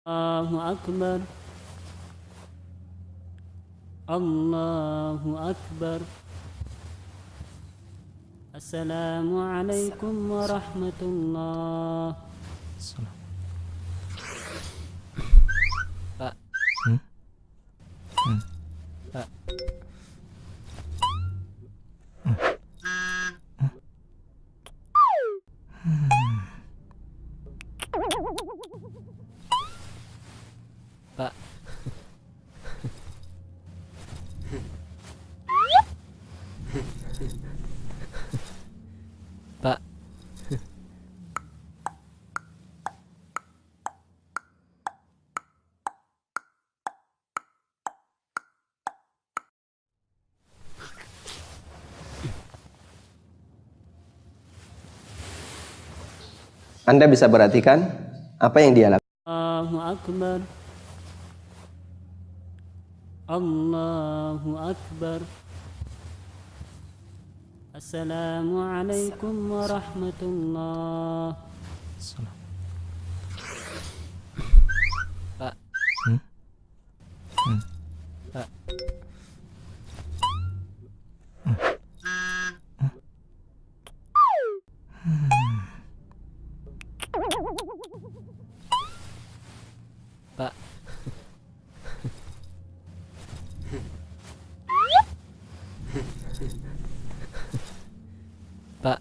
الله أكبر. الله أكبر. السلام عليكم ورحمة الله. Pak. Pak. Pak. Pak. Anda bisa perhatikan apa yang dia lakukan. Allahu Akbar. Allahu Akbar. Assalamualaikum warahmatullah. Pak. Pak. Pak. Pak.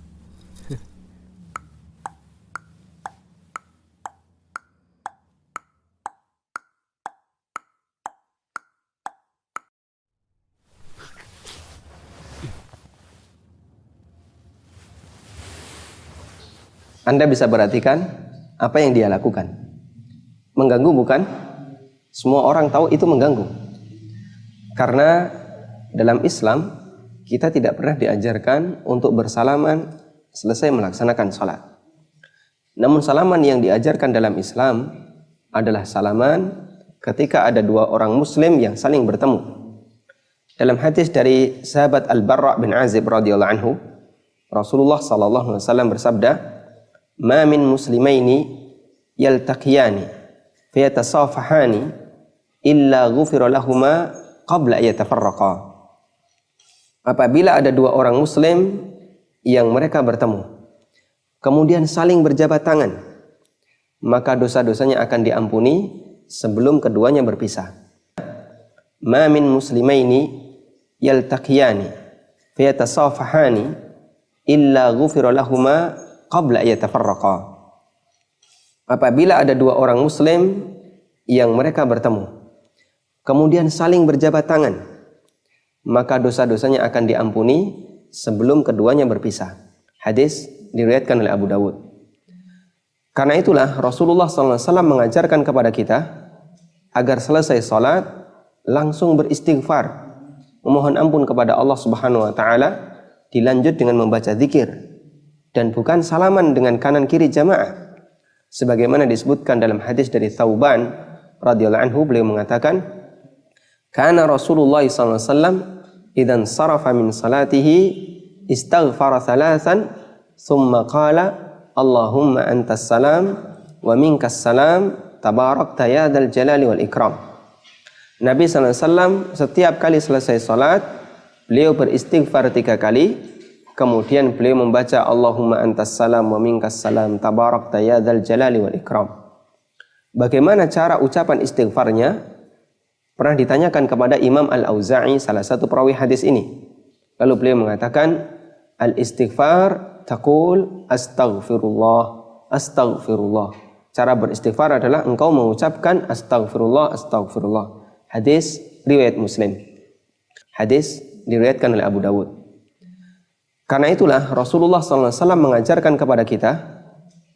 Anda bisa perhatikan apa yang dia lakukan. Mengganggu bukan? Semua orang tahu itu mengganggu. Karena dalam Islam kita tidak pernah diajarkan untuk bersalaman selesai melaksanakan sholat. Namun salaman yang diajarkan dalam Islam adalah salaman ketika ada dua orang muslim yang saling bertemu. Dalam hadis dari sahabat Al-Barra bin Azib radhiyallahu anhu, Rasulullah sallallahu alaihi wasallam bersabda, "Ma min muslimaini yaltaqiyani fayatasafahani illa ghufira lahuma qabla yatafarraqa." Apabila ada dua orang muslim yang mereka bertemu, kemudian saling berjabat tangan, maka dosa-dosanya akan diampuni sebelum keduanya berpisah. Ma min muslimaini yaltaqiyani fayatasafahani illa ghufira lahuma qabla yatafarraqa. Apabila ada dua orang muslim yang mereka bertemu, kemudian saling berjabat tangan, maka dosa-dosanya akan diampuni sebelum keduanya berpisah. Hadis diriwayatkan oleh Abu Dawud. Karena itulah Rasulullah SAW mengajarkan kepada kita agar selesai salat langsung beristighfar, memohon ampun kepada Allah Subhanahu wa taala, dilanjut dengan membaca zikir dan bukan salaman dengan kanan kiri jamaah. Sebagaimana disebutkan dalam hadis dari Thauban radhiyallahu anhu, beliau mengatakan, "Kana Rasulullah sallallahu alaihi wasallam idzan sarafa min salatihi istaghfara thalathan thumma qala Allahumma antas salam wa minkas salam tabarakta ya dzal jalali wal ikram." Nabi sallallahu alaihi wasallam setiap kali selesai salat, beliau beristighfar 3 kali, kemudian beliau membaca Allahumma antas salam wa minkas salam tabarakta ya dzal jalali wal ikram. Bagaimana cara ucapan istighfarnya? Pernah ditanyakan kepada Imam Al-Auza'i, salah satu perawi hadis ini. Lalu beliau mengatakan, al-istighfar taqul astaghfirullah, astaghfirullah. Cara beristighfar adalah engkau mengucapkan astaghfirullah, astaghfirullah. Hadis riwayat Muslim. Hadis diriwayatkan oleh Abu Dawud. Karena itulah Rasulullah SAW mengajarkan kepada kita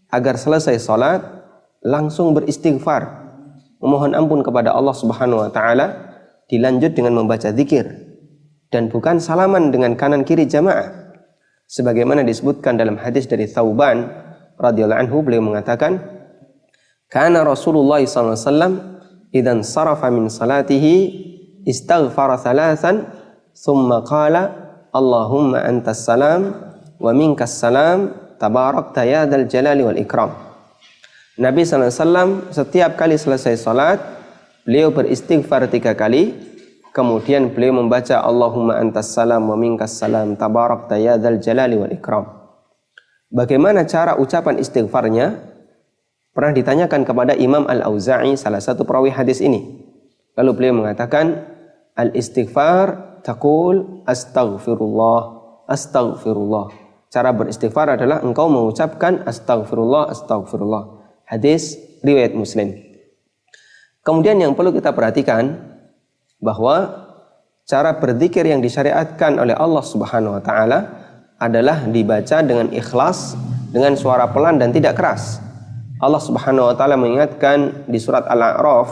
agar selesai salat langsung beristighfar, memohon ampun kepada Allah Subhanahu wa taala, dilanjut dengan membaca zikir dan bukan salaman dengan kanan kiri jamaah. Sebagaimana disebutkan dalam hadis dari Thauban radhiyallahu anhu, beliau mengatakan, "Kana Rasulullah sallallahu alaihi wasallam idzan sarafa min salatihi istaghfara thalathan thumma qala Allahumma antas salam wa minkas salam tabarakta ya dzal jalali wal ikram." Nabi SAW setiap kali selesai salat, beliau beristighfar 3 kali, kemudian beliau membaca Allahumma antas salam wa minkas salam tabarakta ya dzal jalali wal ikram. Bagaimana cara ucapan istighfarnya? Pernah ditanyakan kepada Imam Al-Auza'i, salah satu perawi hadis ini. Lalu beliau mengatakan, al-istighfar taqul astaghfirullah, astaghfirullah. Cara beristighfar adalah engkau mengucapkan astaghfirullah, astaghfirullah. Hadis riwayat Muslim. Kemudian yang perlu kita perhatikan bahwa cara berzikir yang disyariatkan oleh Allah Subhanahu wa taala adalah dibaca dengan ikhlas, dengan suara pelan dan tidak keras. Allah Subhanahu wa taala mengingatkan di surat Al-A'raf,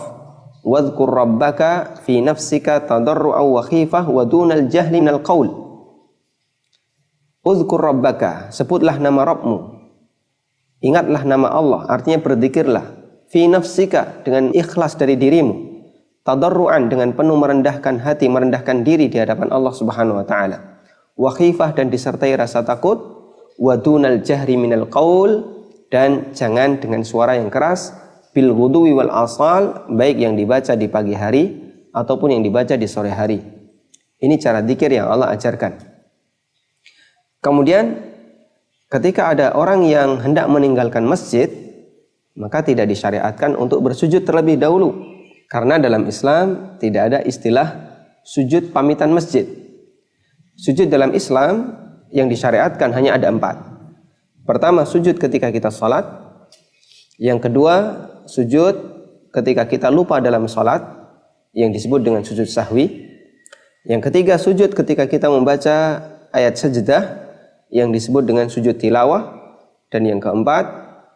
"Wadhkur rabbaka fi nafsika tadarru'an wa khifah wa dunal jahli minal qaul." Udhkur rabbaka, sebutlah nama Rabbmu. Ingatlah nama Allah, artinya berzikirlah. Fi nafsika, dengan ikhlas dari dirimu. Tadarru'an, dengan penuh merendahkan hati, merendahkan diri di hadapan Allah Subhanahu wa taala. Wa khifah, dan disertai rasa takut. Wa dunal jahri minal qaul, dan jangan dengan suara yang keras. Bil ghudwi wal asal, baik yang dibaca di pagi hari ataupun yang dibaca di sore hari. Ini cara zikir yang Allah ajarkan. Kemudian ketika ada orang yang hendak meninggalkan masjid, maka tidak disyariatkan untuk bersujud terlebih dahulu. Karena dalam Islam tidak ada istilah sujud pamitan masjid. Sujud dalam Islam yang disyariatkan hanya ada 4. Pertama, sujud ketika kita sholat. Yang kedua, sujud ketika kita lupa dalam sholat, yang disebut dengan sujud sahwi. Yang ketiga, sujud ketika kita membaca ayat sajdah, yang disebut dengan sujud tilawah. Dan yang keempat,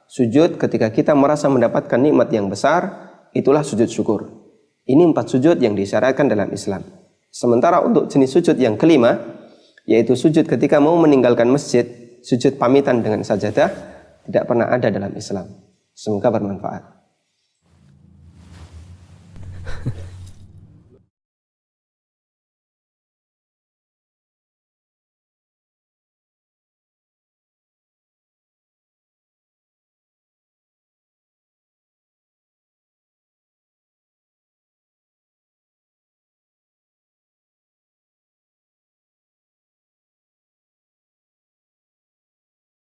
sujud ketika kita merasa mendapatkan nikmat yang besar, itulah sujud syukur. Ini 4 sujud yang disyariatkan dalam Islam. Sementara untuk jenis sujud yang kelima, yaitu sujud ketika mau meninggalkan masjid, sujud pamitan dengan sajadah, tidak pernah ada dalam Islam. Semoga bermanfaat.